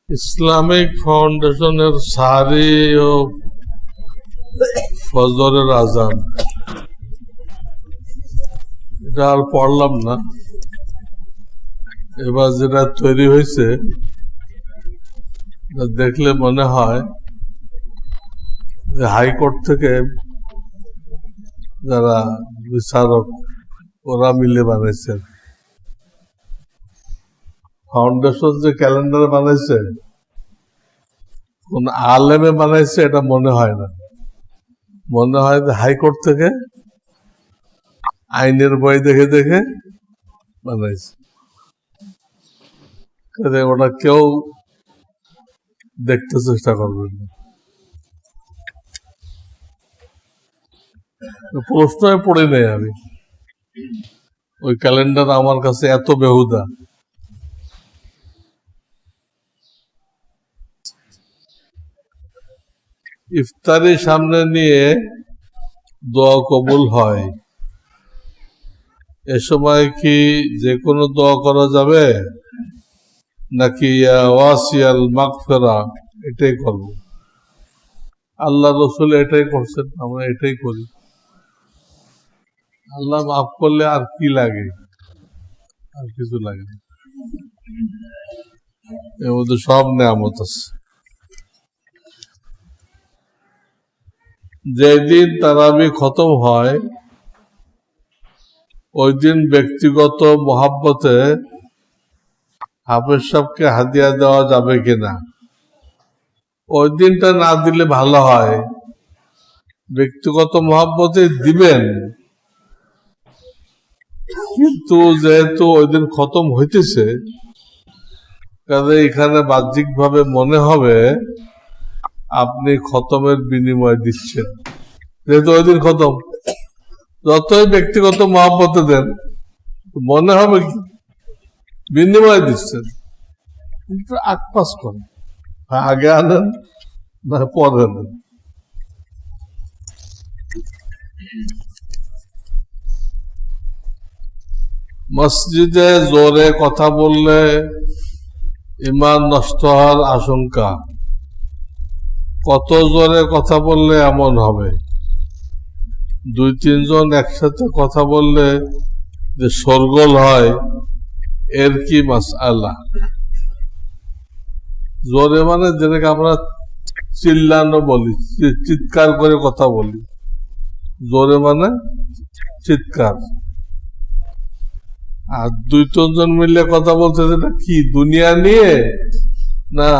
Islamic ফাউন্ডেশনের সাহারি ও ফজরের আজান এটা আর পড়লাম না। এবার যেটা তৈরি হয়েছে দেখলে মনে হয় যে হাইকোর্ট থেকে যারা বিচারক ওরা মিলে বানাইছে। ফাউন্ডেশন যে ক্যালেন্ডার বানাইছে কোন আলেমে বানাইছে এটা মনে হয় না। মনে হয় যে হাইকোর্ট থেকে আইনের বই দেখে দেখে বানাইছে। ওটা কেউ দেখতে চেষ্টা করবেন না। প্রশ্নই পড়ে নেই আমি। ওই ক্যালেন্ডার আমার কাছে এত বেহুদা। ইফতারি সামনে নিয়ে দোয়া কবুল হয়, এ সময় কি যে কোনো দোয়া করা যাবে নাকি ওয়াসিয়াল মাগফিরা এটাই করব? আল্লাহ রসুল এটাই করছেন, আমরা এটাই করি। আল্লাহ মাফ করলে আর কি লাগে? আর কিছু লাগে না। এর মধ্যে সব নেয়ামত আছে। যেদিন তারাবি খতম হয় ওই দিন ব্যক্তিগত মহাব্বতে হাফেজ সাহেবকে হাদিয়া দেওয়া যাবে কিনা? ওই দিনটা না দিলে ভালো হয়। ব্যক্তিগত মহাব্বতে দিবেন, কিন্তু যেহেতু ওই দিন খতম হইতেছে কাজে এখানে বাহ্যিক ভাবে মনে হবে আপনি খতমের বিনিময় দিচ্ছেন। যেহেতু ওই দিন খতম, যতই ব্যক্তিগত মহাব্বতে দেন মনে হবে কি বিনিময় দিচ্ছেন। কিন্তু আকপাস করেন, আগে আনেন না পরে আনেন। মসজিদে জোরে কথা বললে ঈমান নষ্ট হওয়ার আশঙ্কা। কত জোরে কথা বললে এমন হবে? 2-3 জন একসাথে কথা বললে যে শোরগোল হয়, এর কি মাসআলা? জোরে মানে যেটাকে আমরা চিল্লানো বলি, চিৎকার করে কথা বলি। জোরে মানে চিৎকার। আর 2-3 জন মিলে কথা বলতে যেটা কি দুনিয়া নিয়ে না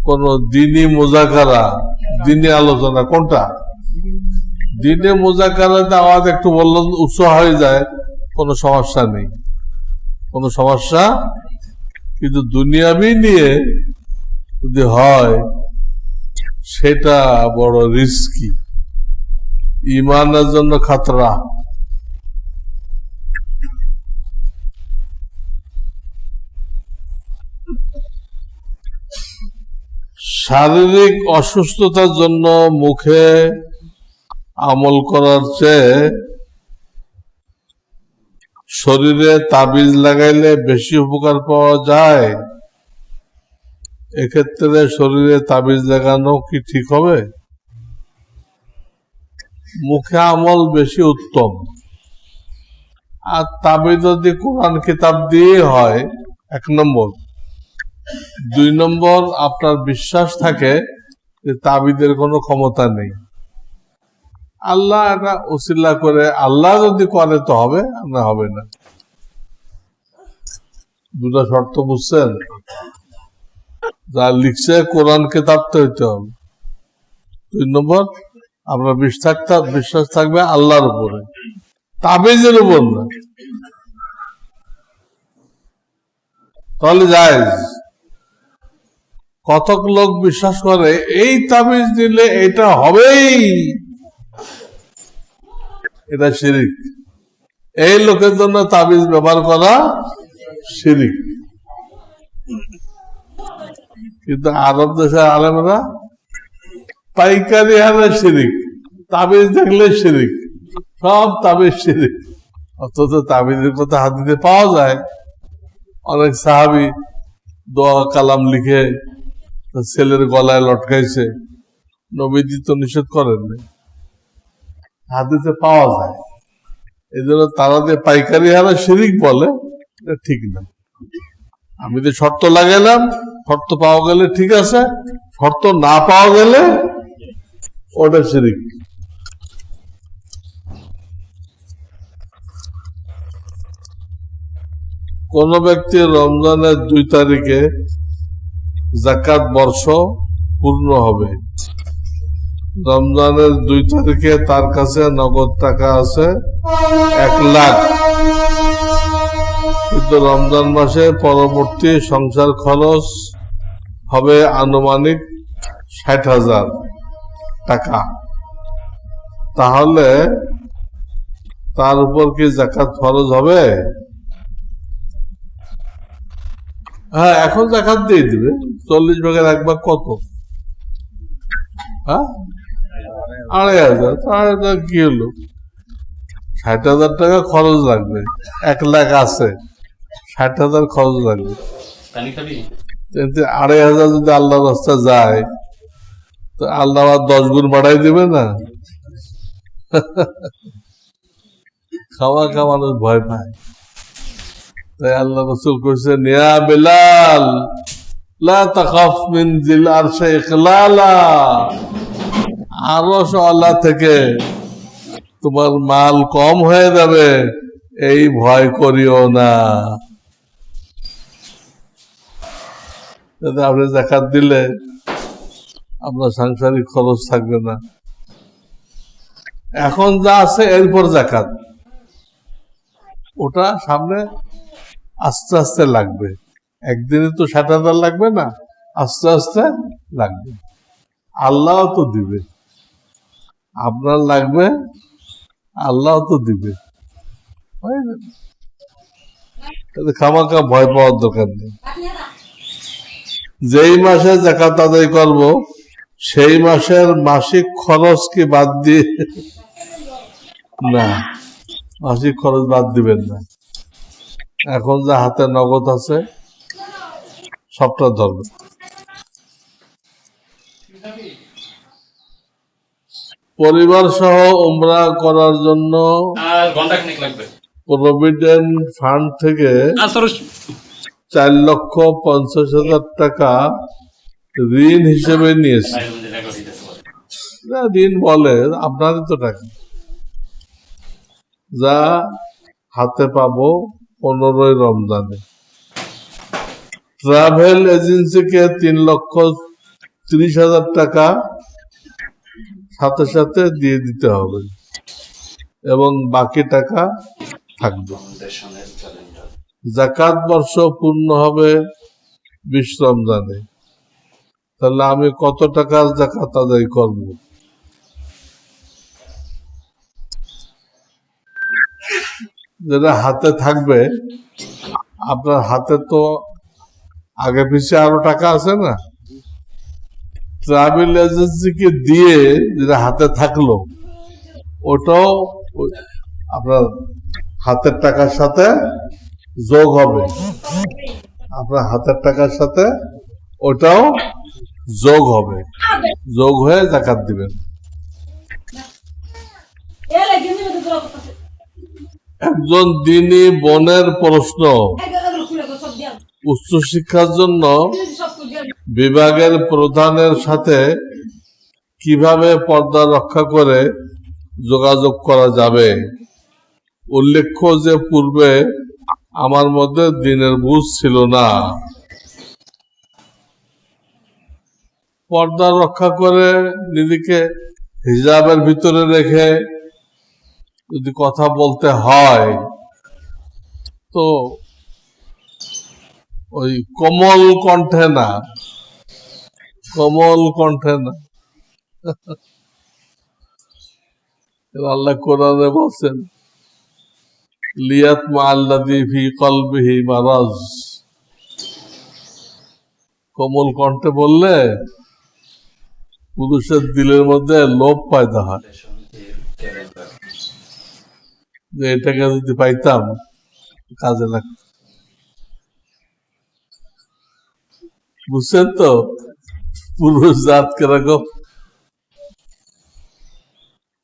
কোন দিনী মুজাকারা, দিনী আলোচনা? কোনটা? দিনে মুজাকারাতে আওয়াজ একটু বলল উচ্চ হয়ে যায়, কোনো সমস্যা নেই, কোনো সমস্যা। কিন্তু দুনিয়াবি নিয়ে যদি হয় সেটা বড় রিস্কি, ঈমানের জন্য খাতরা। শারীরিক অসুস্থতার জন্য মুখে আমল করার চেয়ে শরীরে তাবিজ লাগাইলে বেশি উপকার পাওয়া যায়। এক্ষেত্রে শরীরে তাবিজ লাগানো কি ঠিক হবে? মুখে আমল বেশি উত্তম। আর তাবিজ যদি কোরআন কিতাব দিয়ে হয় 1 নম্বর, 2 নম্বর আপনার বিশ্বাস থাকে যে তাবিদের কোনো ক্ষমতা নেই। আল্লাহ এটা উসিলা করে, আল্লাহ যদি করে তো হবে, না হবে না। 2টা শর্ত বুঝছেন? যা লিখছে কোরআন কিতাব তো হইতে হবে। 2 নম্বর আপনার বিশ্বাস থাকবে আল্লাহর উপরে, তাবিজের উপর না। তাহলে জায়েজ। কতক লোক বিশ্বাস করে এই তাবিজ দিলে এটা হবেই, এটা শিরিক। এই লোকের জন্য তাবিজ ব্যবহার করা শিরিক। কিন্তু আরব দেশের আলেমরা পাইকারি হারে শিরিক, তাবিজ দেখলে শিরিক, সব তাবিজ শিরিক। অথচ তাবিজের কথা হাদিসে পাওয়া যায়। অনেক সাহাবী দোয়া কালাম লিখে ছেলের গলায় লটকাইছে, নবীজি তো নিষেধ করেননি, হাদিসে পাওয়া যায়। এই জন্য তারা যে পাইকারি হারে শিরিক বলে, এটা ঠিক না। আমি যে শর্ত লাগাইলাম, শর্ত পাওয়া গেলে ঠিক আছে, শর্ত না পাওয়া গেলে ওটা শিরিক। কোন ব্যক্তি রমজানের 2 তারিখে যাকাত বর্ষ পূর্ণ হবে, রমজানের 2 তারিখে তার কাছে নগদ টাকা আছে 1 লাখ, কিন্তু রমজান মাসে পরবর্তী সংসার খরচ হবে আনুমানিক 60,000 টাকা, তাহলে তার উপর কি যাকাত ফরজ হবে? হ্যাঁ, এখন যাকাত দিয়ে দিবে। 40 ভাগের 1 ভাগ কত? হ্যাঁ, 2,500। তাহলে কি হলো, 60,000 টাকা খরচ লাগবে। 1 লাখ আছে, 60,000 খরচ লাগবে। 2,500 যদি আল্লাহর রাস্তায় যায়, তো আল্লাহ 10 গুণ বাড়াই দিবে না? খাওয়া মানুষ ভয় পায়, তাই আল্লাহ রাসূল কইছেন, ইয়া বিলাল লা তাখাফ মিন জিল আরশে ইখলালা, আরশ আল্লাহ থেকে তোমার মাল কম হয়ে যাবে এই ভয় করিও না। আপনি যাকাত দিলে আপনার সাংসারিক খরচ থাকবে না। এখন যা আছে এরপর যাকাত, ওটা সামনে আস্তে আস্তে লাগবে। একদিনে তো 60,000 লাগবে না, আস্তে আস্তে লাগবে। আল্লাহ তো দিবে, আপনার লাগবে, আল্লাহ তো দিবে। খামাখা ভয় পাওয়ার দরকার নেই। যেই মাসে যাকাত আদায় করব, সেই মাসের মাসিক খরচ কি বাদ দিয়ে? না, মাসিক খরচ বাদ দিবেন না। এখন যা হাতে নগদ আছে সবটা ধরবে। পরিবার সহ উমরা করার জন্য প্রভিডেন্ট ফান্ড থেকে 4,50,000 টাকা ঋণ হিসেবে নিয়েছে। ঋণ বলে, আপনারই তো টাকা, যা হাতে পাবো 15ই রমজানে। ট্রাভেল এজেন্সিকে 3,30,000 টাকা সাথে সাথে দিয়ে দিতে হবে এবং বাকি টাকা থাকবে। যাকাত বর্ষ পূর্ণ হবে 20 রমজানে, তাহলে আমি কত টাকার যাকাত আদায় করব? যেটা হাতে থাকবে, আপনার হাতে তো আগে পিছিয়ে আরো টাকা আছে না, ট্রাভেল এজেন্সিকে দিয়ে যেটা হাতে থাকলো, ওটাও আপনার হাতের টাকার সাথে যোগ হবে। আপনার হাতের টাকার সাথে ওটাও যোগ হবে, যোগ হয়ে যাকাত দিবেন। একজন দিনী বোনের প্রশ্ন, উচ্চশিক্ষার জন্য বিভাগের প্রধানের সাথে কিভাবে পর্দা রক্ষা করে যোগাযোগ করা যাবে? উল্লেখ্য যে পূর্বে আমার মধ্যে দিনের বুঝ ছিল না। পর্দা রক্ষা করে নিজেকে হিজাবের ভিতরে রেখে যদি কথা বলতে হয়, তো ওই কোমল কণ্ঠে না, কোমল কণ্ঠে না। আল্লাহ কোরআনে বলছেন, লিয়াতমা আল্লাযী ফী কলবিহি মারাজ। কোমল কণ্ঠে বললে পুরুষের দিলের মধ্যে লোভ পয়দা হয়, যে এটাকে যদি পাইতাম কাজে লাগতো। বুঝছেন তো পুরুষ জাত কিরকম?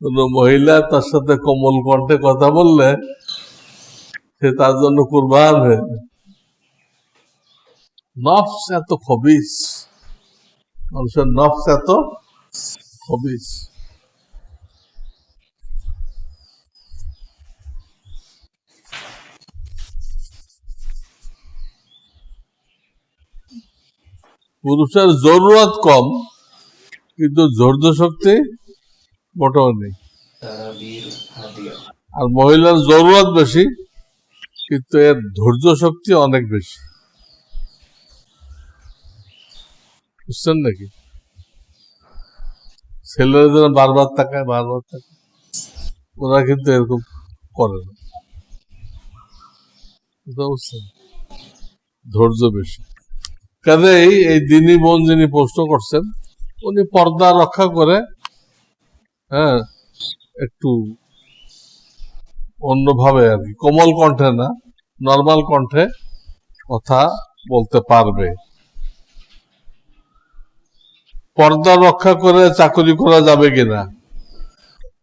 কোন মহিলা তার সাথে কোমল কণ্ঠে কথা বললে সে তার জন্য কুরবান হয়ে যায়। নফস এত খবিস, মানুষের নফস এত খবিস। পুরুষের জরুরত কম কিন্তু ধৈর্য শক্তি মোটেও নেই, আর মহিলার জরুরত বেশি কিন্তু এর ধৈর্য শক্তি অনেক বেশি। বুঝছেন নাকি? ছেলেরা যেন বারবার তাকায়, ওরা কিন্তু এরকম করে না, বুঝছেন? ধৈর্য বেশি। কাজেই এই দিনী বোন যিনি প্রশ্ন করছেন উনি পর্দা রক্ষা করে একটু অন্যভাবে আর কি, কোমল কণ্ঠে না, নর্মাল কণ্ঠে কথা বলতে পারবে। পর্দা রক্ষা করে চাকরি করা যাবে কিনা,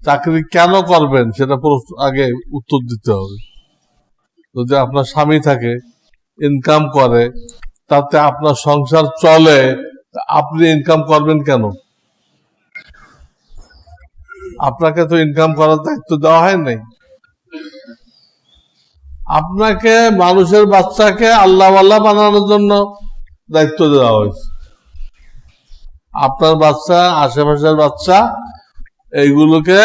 চাকরি কেন করবেন সেটা আগে উত্তর দিতে হবে। যদি আপনার স্বামী থাকে, ইনকাম করে, তাতে আপনার সংসার চলে, আপনি ইনকাম করবেন কেন? আপনাকে তো ইনকাম করার দায়িত্ব দেওয়া হয় নাই। আপনাকে মানুষের বাচ্চাকে আল্লাহওয়ালা বানানোর জন্য দায়িত্ব দেওয়া হয়েছে। আপনার বাচ্চা, আশেপাশের বাচ্চা, এইগুলোকে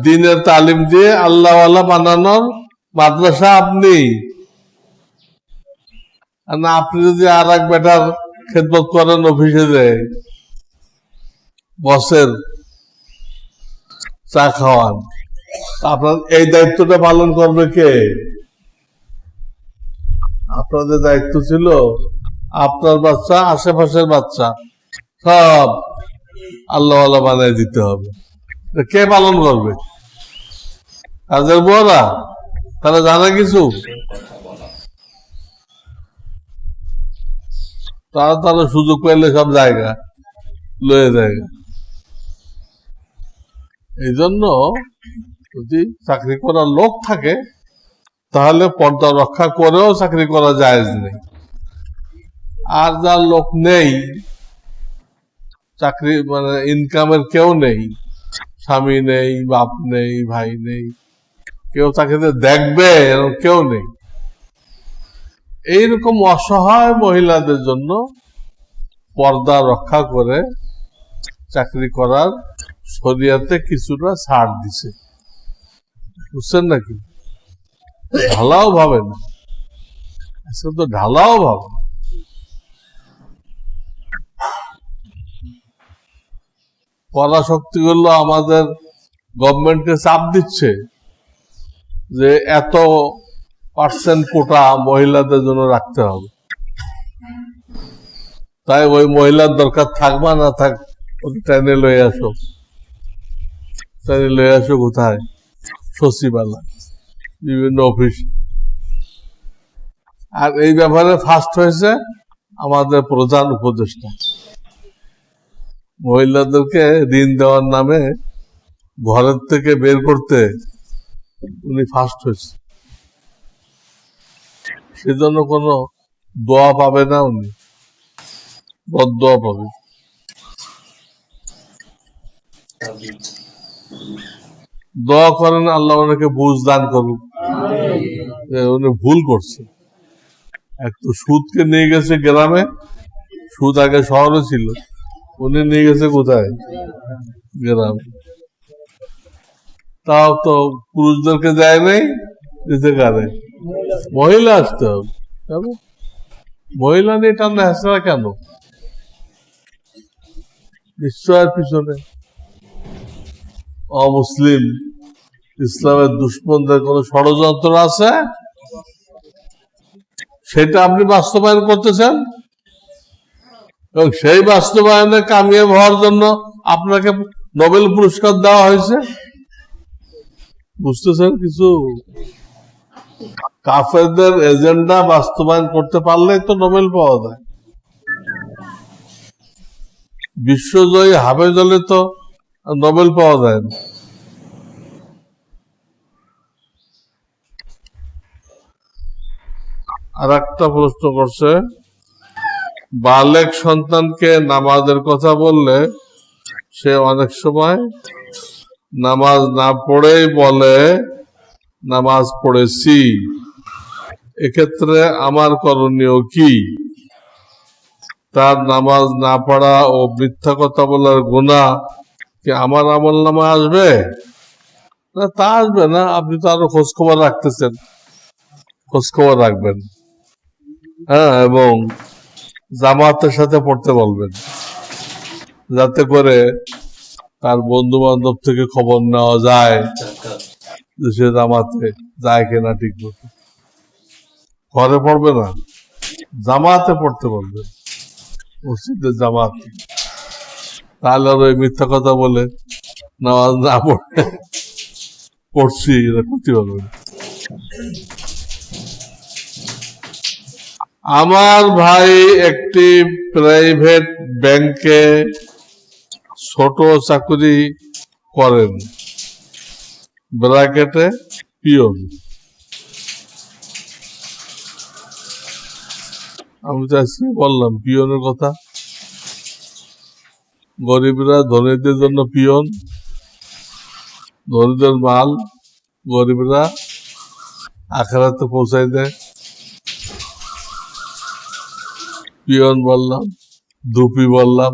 দিনের তালিম দিয়ে আল্লাহওয়ালা বানানোর মাদ্রাসা আপনি। না আপনি যদি আর এক বেটার খেদমত করেন অফিসে যায়, বসের চা খাওয়ান, আপনার এই দায়িত্বটা পালন করবে কে? আপনাদের দায়িত্ব ছিল আপনার বাচ্চা, আশেপাশের বাচ্চা সব আল্লাহওয়ালা বানাই দিতে হবে। কে পালন করবে? কাজের বউরা? তারা জানে কিছু? তারা সুযোগ পেলে সব জায়গা লয়ে জায়গা। এই জন্য যদি চাকরি করার লোক থাকে তাহলে পর্দা রক্ষা করেও চাকরি করা জায়েজ নেই। আর যার লোক নেই, চাকরি মানে ইনকামের কেউ নেই, স্বামী নেই, বাপ নেই, ভাই নেই, কেউ চাকরিতে দেখবে এরকম কেউ নেই, এইরকম অসহায় মহিলাদের জন্য পর্দা রক্ষা করে চাকরি করার শরিয়াতে কিছুটা ছাড় দিছে। বুঝছেন নাকি? ঢালাও ভাবে না, আজকে তো ঢালাও ভাবে। পরাশক্তিগুলো আমাদের গভর্নমেন্টকে চাপ দিচ্ছে যে এত পার্সেন্ট কোটা মহিলাদের জন্য রাখতে হবে, তাই ওই মহিলার দরকার থাকবা না থাক ট্রেনে লয়ে আসো। ট্রেনে লয়ে আসো কোথায়? সচিবালয়, বিভিন্ন অফিস। আর এই ব্যাপারে ফার্স্ট হয়েছে আমাদের প্রধান উপদেষ্টা। মহিলাদেরকে ঋণ দেওয়ার নামে ঘরের থেকে বের করতে উনি ফার্স্ট হয়েছে। সেজন্য কোনো দোয়া পাবে না, উনি বদদোয়া পাবে। দোয়া করেন আল্লাহ ওনাকে বুঝ দান করুক, উনি ভুল করছে। এক তো সুদকে নিয়ে গেছে গ্রামে, সুদ আগে শহরে ছিল, উনি নিয়ে গেছে কোথায়? গ্রামে। তাও তো পুরুষদেরকে দেয় নাই, দিতে কারে? মহিলা আসতে হবে। মহিলা নিয়ে টান্না হেসরা কেন? নিশ্চয়ের পিছনে অমুসলিম ইসলামের দুশ্মনদের কোন ষড়যন্ত্র আছে, সেটা আপনি বাস্তবায়ন করতেছেন এবং সেই বাস্তবায়নে কামিয়াব হওয়ার জন্য আপনাকে নোবেল পুরস্কার দেওয়া হয়েছে। বুঝতেছেন কিছু? কাফেরদের এজেন্ডা বাস্তবায়ন করতে পারলেই তো নোবেল পাওয়া যায়। বিশ্বজয়ী হাফেজ হলে তো নোবেল পাওয়া যায় না। আর একটা প্রশ্ন করছে, বালেক সন্তানকে নামাজের কথা বললে সে অনেক সময় নামাজ না পড়েই বলে নামাজ পড়েছি, এক্ষেত্রে আমার করণীয় কি? তার নামাজ না পড়া ও মিথ্যা কথা বলার গুনাহ কি আমার আমলনামা আসবে? না, তা আসবে না। আপনি তো আরো খোঁজখবর রাখতেছেন, খোঁজখবর রাখবেন। হ্যাঁ, এবং জামাতের সাথে পড়তে বলবেন, যাতে করে তার বন্ধু বান্ধব থেকে খবর নেওয়া যায় যে সে জামাতে যায় কিনা ঠিক মতো। ঘরে পড়বে না, জামাতে পড়তে বলবেন, মসজিদের জামাত। তাহলে আর ওই মিথ্যা কথা বলে নামাজ না পড়ে পড়ছি এটা করতে পারবে না। আমার ভাই একটি প্রাইভেট ব্যাংকে ছোট চাকরি করেন, ব্র্যাকেটে পিয়ন। আমি তো আজকে বললাম পিয়নের কথা। গরিবরা ধনীদের জন্য পিয়ন, ধনীদের মাল গরিবরা আখেরাতে পৌঁছাই দেয়। পিয়ন বললাম, ধুপি বললাম,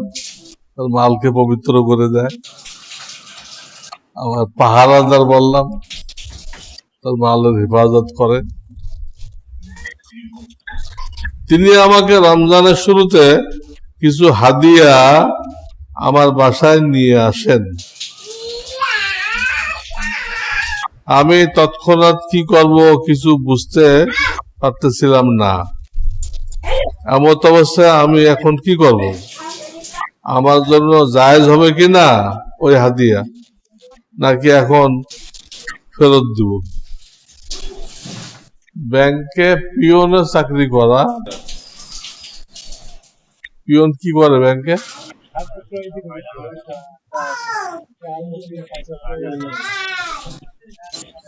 তার মালকে পবিত্র করে দেয়। আবার পাহারাদার বললাম, তার মালের হেফাজত করে। তিনি আমাকে রমজানের শুরুতে কিছু হাদিয়া আমার বাসায় নিয়ে আসেন। আমি তৎক্ষণাৎ কি করব কিছু বুঝতে পারতেছিলাম না। এমত অবস্থায় আমি এখন কি করব? আমার জন্য জায়েজ হবে কিনা ওই হাদিয়া, নাকি এখন ফেরত দিব? ব্যাংকে পিয়নের চাকরি করা, পিয়ন কি করে ব্যাংকে?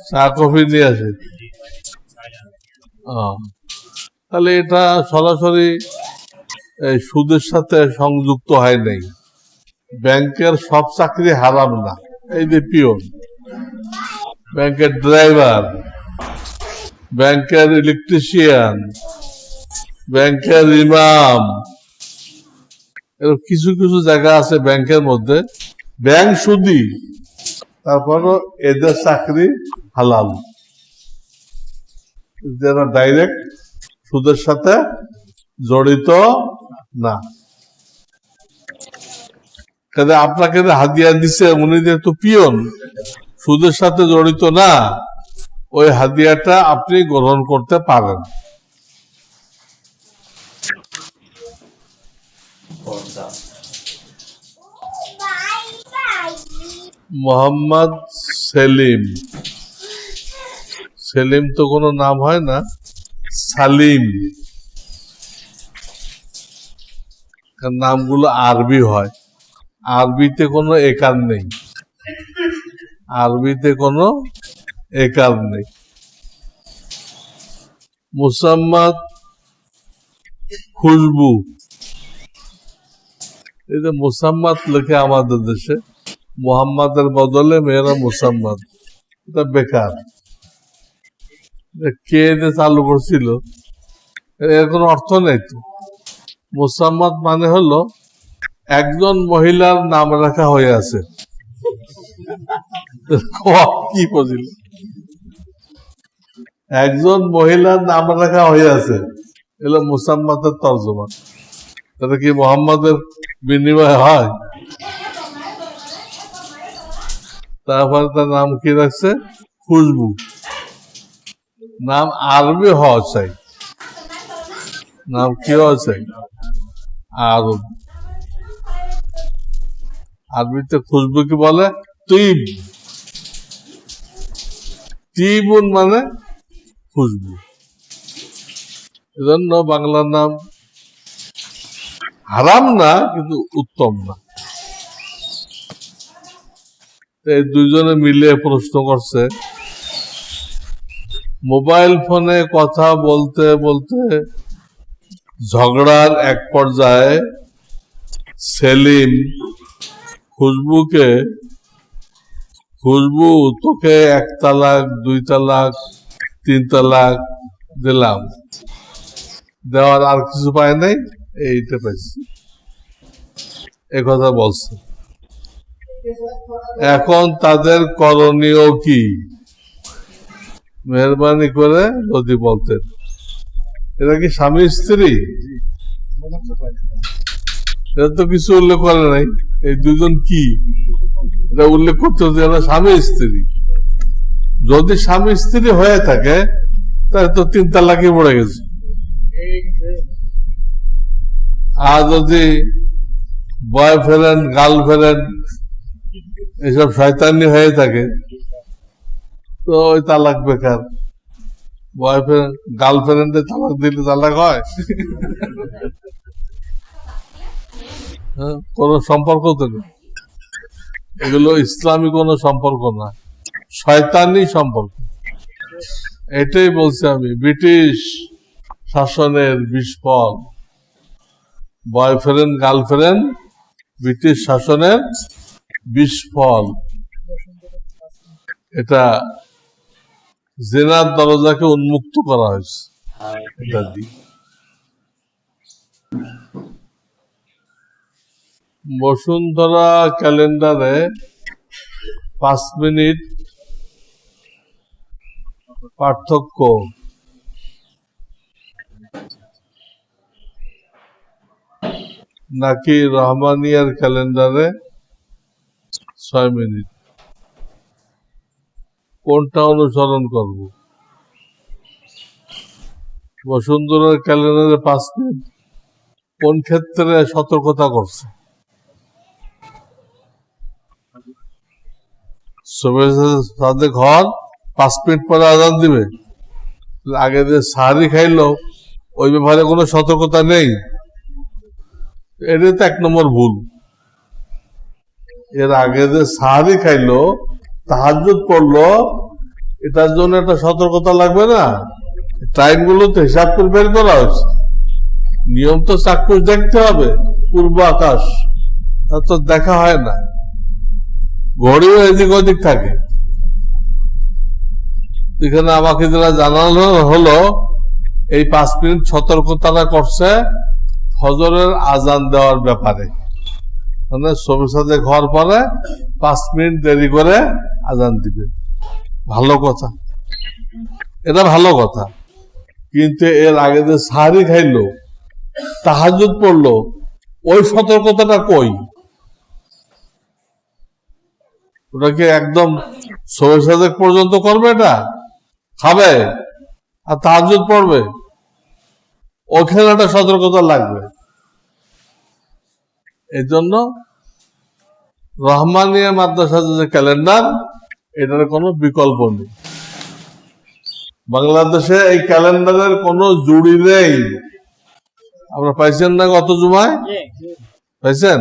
চা কফি নিয়ে আসে। তাহলে এটা সরাসরি সুদের সাথে সংযুক্ত হয় নাই। ব্যাংকের সব চাকরি হারাম না। এই যে পিয়ন, ব্যাংকের ড্রাইভার, ব্যাংকের ইলেকট্রিশিয়ান, ব্যাংকের ইমাম, এরকম কিছু কিছু জায়গা আছে ব্যাংকের মধ্যে ব্যাংক সুদি, তারপরও এদের চাকরি হালাল, যারা ডাইরেক্ট সুদের সাথে জড়িত না। আপনাকে হাদিয়া দিচ্ছে, উনি যেহেতু পিয়ন, সুদের সাথে জড়িত না, ওই হাদিয়াটা আপনি গ্রহণ করতে পারেন। মোহাম্মদ সেলিম, সেলিম তো কোনো নাম হয় না, সালিম। নামগুলো আরবি হয়, আরবিতে কোনো একার নেই, আরবিতে কোনো একার নেই। মুসাম্মাদ খুশবু, এই যে মুসাম্মাদ লেখে আমাদের দেশে, মোহাম্মদের বদলে মেয়েরা মুসাম্মাদ, এটা বেকার। কে চালু করছিল? এর কোনো অর্থ নেই তো। মুসাম্মাদ মানে হলো একজন মহিলার নাম রাখা হয়ে আছে। কি বুঝল? একজন মহিলার নাম রাখা হয়ে আছে, এলো মুসাম্মাদের তর্জমা। তাহলে কি মোহাম্মদের বিনিময় হয়? তারপরে তার নাম কি রাখছে? খুশবু। নাম আরবি হওয়া চাই, নাম কি হওয়া চাই? আরব। আরবিতে খুশবু কি বলে? তিব। তিবুন মানে খুশবু। এজন্য বাংলার নাম হারাম না, কিন্তু উত্তম না। এই দুইজনে মিলে প্রশ্ন করছে, মোবাইল ফোনে কথা বলতে বলতে ঝগড়ার এক পর্যায়ে সেলিম খুশবু তোকে 1 তালাক 2 তালাক 3 তালাক দিলাম, দেওয়ার আর কিছু পায় নাই, এইটা পাইছি, এ কথা বলছে। এখন তাদের করণীয় কি? মেহরবানি করে যদি বলতেন। এরা কি স্বামী স্ত্রী? এটা তো কিছু উল্লেখ করে নাই। এই দুজন কি এটা উল্লেখ করতে হচ্ছে, এরা স্বামী স্ত্রী। যদি স্বামী স্ত্রী হয়ে থাকে তাহলে তো 3 তালাকই পড়ে গেছে। আর যদি বয়ফ্রেন্ড গার্লফ্রেন্ড এসব শয়তানি হয়ে থাকে তো ওই তালাক বেকার। বয়ফ্রেন্ড গার্লফ্রেন্ডে তালাক দিলে তালাক হয়? কোন সম্পর্ক তো নেই। এগুলো ইসলামী কোন সম্পর্ক না, শয়তানি সম্পর্ক। এটাই বলছি আমি, ব্রিটিশ শাসনের বিস্ফল। বয়ফ্রেন্ড গার্লফ্রেন্ড ব্রিটিশ শাসনের বিস্ফল। এটা জিনার দরজাকে উন্মুক্ত করা হয়েছে এটা দিয়ে। বসুন্ধরা ক্যালেন্ডারে 5 মিনিট পার্থক্য নাকি রহমানিয়ার ক্যালেন্ডারে 6 মিনিট? কোনটা অনুসরণ করব? বসুন্ধরার ক্যালেন্ডারে 5 মিনিট কোন ক্ষেত্রে সতর্কতা করছে? সাথে ঘর 5 মিনিট পরে আজান দিবে, আগে যে সাহারি খাইলো ওই ব্যাপারে কোনো সতর্কতা নেই। এটা তো 1 নম্বর ভুল। এর আগে যে সাহারি খাইলো, তাহাজ্জুদ পড়লো, এটার জন্য একটা সতর্কতা লাগবে না? টাইম গুলো তো হিসাব করে বের করা হয়েছে। নিয়ম তো চাক্ষুষ দেখতে হবে, পূর্ব আকাশ, তা তো দেখা হয় না। ঘড়িও এদিক ওদিক থাকে। এখানে আমাকে যেটা জানানো হলো, এই 5 মিনিট সতর্কতাটা করছে ফজরের আজান দেওয়ার ব্যাপারে। মানে সবের সাথে ঘর পরে 5 মিনিট দেরি করে আজান দিবে। ভালো কথা, এটা ভালো কথা। কিন্তু এর আগে যে সাহারি খাইলো, তাহাজ্জুদ পড়লো, ওই সতর্কতাটা কই? ওটা কি একদম সবের সাথে পর্যন্ত করবে? এটা খাবে আর তাহাজ্জুদ পড়বে, ওখানে একটা সতর্কতা লাগবে। এই জন্য রহমানিয়া মাদ্রাসা যে ক্যালেন্ডার, এটার কোনো বিকল্প নেই। বাংলাদেশে এই ক্যালেন্ডারের কোনো জুড়ি নেই। আপনারা পাইছেন না গত জুমায়? পাইছেন?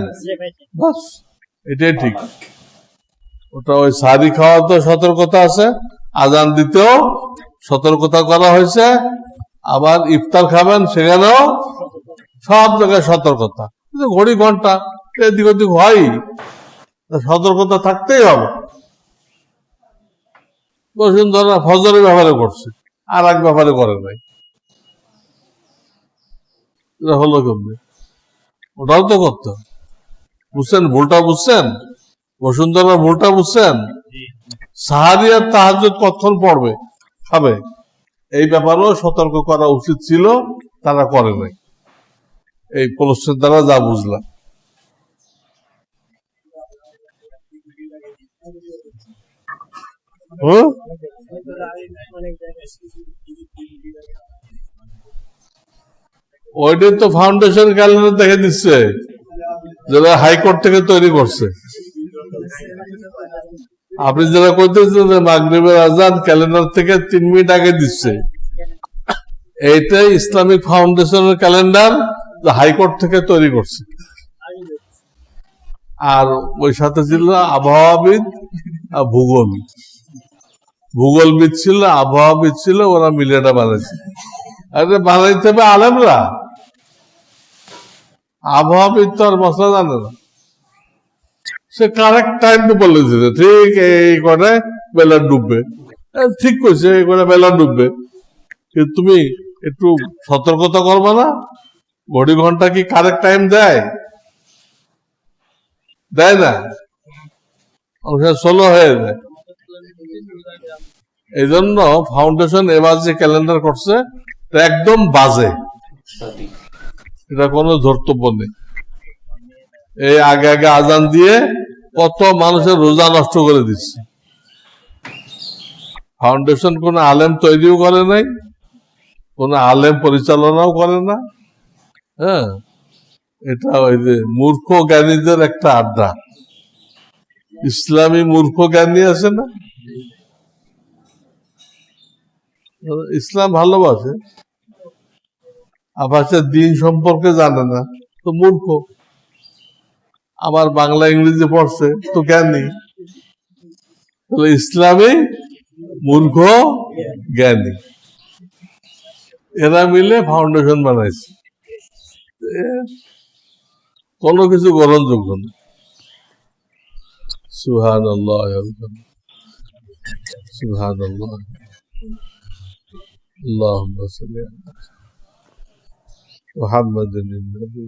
বাস, এটাই ঠিক। ওটা ওই সাহারি খাওয়াতেও সতর্কতা আছে, আজান দিতেও সতর্কতা করা হয়েছে, আবার ইফতার খাবেন সেখানেও সব জায়গায় সতর্কতা। কিন্তু ঘড়ি ঘন্টা এদিক ওদিক হয়, সতর্কতা থাকতেই হবে। বসুন্ধরা ফজরের ব্যাপারে করছে, আর এক ব্যাপারে করে নাই। এটা হলো কেমনি? ওটাও তো করতে বুঝছেন, ভুলটা বুঝছেন, বসুন্ধরা ভুলটা বুঝছেন। সাহারি আর তাহাজ্জুদ কখন পড়বে, খাবে, এই ব্যাপারেও সতর্ক করা উচিত ছিল, তারা করে নাই। এই প্রশ্নের দ্বারা যা বুঝলাম। ওইটাই তো ফাউন্ডেশন ক্যালেন্ডার দেখে দিচ্ছে, যেটা হাইকোর্ট থেকে তৈরি করছে। আপনি যারা করতেছেন মাগরিবের আজান ক্যালেন্ডার থেকে 3 মিনিট আগে দিচ্ছে, এইটাই ইসলামিক ফাউন্ডেশনের ক্যালেন্ডার হাইকোর্ট থেকে তৈরি করছে। আর ওই সাথে ছিল আবহাওয়াবিদ আর ভূগোলবিদ ছিল, আবহাওয়াবিদ ছিল, ওরা মিলে এটা বানাইছে। আরে বানাইতে হবে আলেমরা, আবহাওয়াবিদ তো আর মশলা জানে না। সে কারেক্ট টাইম তো বলে দিতে, ঠিক এই করে বেলা ডুববে, ঠিক কইছে এই করে বেলা ডুববে। কিন্তু তুমি একটু সতর্কতা করবে না? ঘড়ি ঘন্টা কি কারেক্ট টাইম দেয়? দেয় না, সোলো হয়ে যায়। এই জন্য ফাউন্ডেশন এবার যে ক্যালেন্ডার করছে একদম বাজে, এটা কোনো ধর্তব্য নেই। এই আগে আগে আজান দিয়ে কত মানুষের রোজা নষ্ট করে দিচ্ছে। ফাউন্ডেশন কোন আলেম তৈরিও করে নাই, কোন আলেম পরিচালনাও করে না। হ্যাঁ, এটা ওই যে মূর্খ জ্ঞানীদের একটা আড্ডা। ইসলামী মূর্খ জ্ঞানী আছে না, ইসলাম ভালোবাসে, আবার সে দিন সম্পর্কে জানে না, তো মূর্খ। আবার বাংলা ইংরেজি পড়ছে তো জ্ঞানী। তাহলে ইসলামী মূর্খ জ্ঞানী, এরা মিলে ফাউন্ডেশন বানাইছে। কোনো কিছু গ্রহণযোগ্য না। সুবহানাল্লাহ, সুবহানাল্লাহ, আল্লাহুম্মা সাল্লি আলা মুহাম্মাদিন নবী।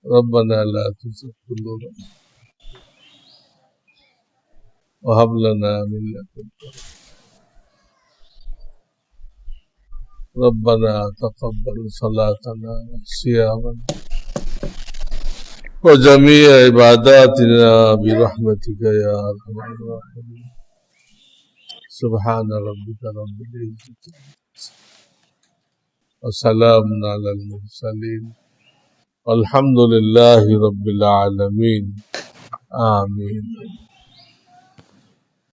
ربنا لا تزغ قلوبنا وهب لنا من لدنك ربنا تقبل صلاتنا وصيامنا وجميع عباداتنا برحمتك يا ارحم الراحمين. سبحان ربك رب العزة وسلام على المرسلين والحمد لله رب العالمين. آمين.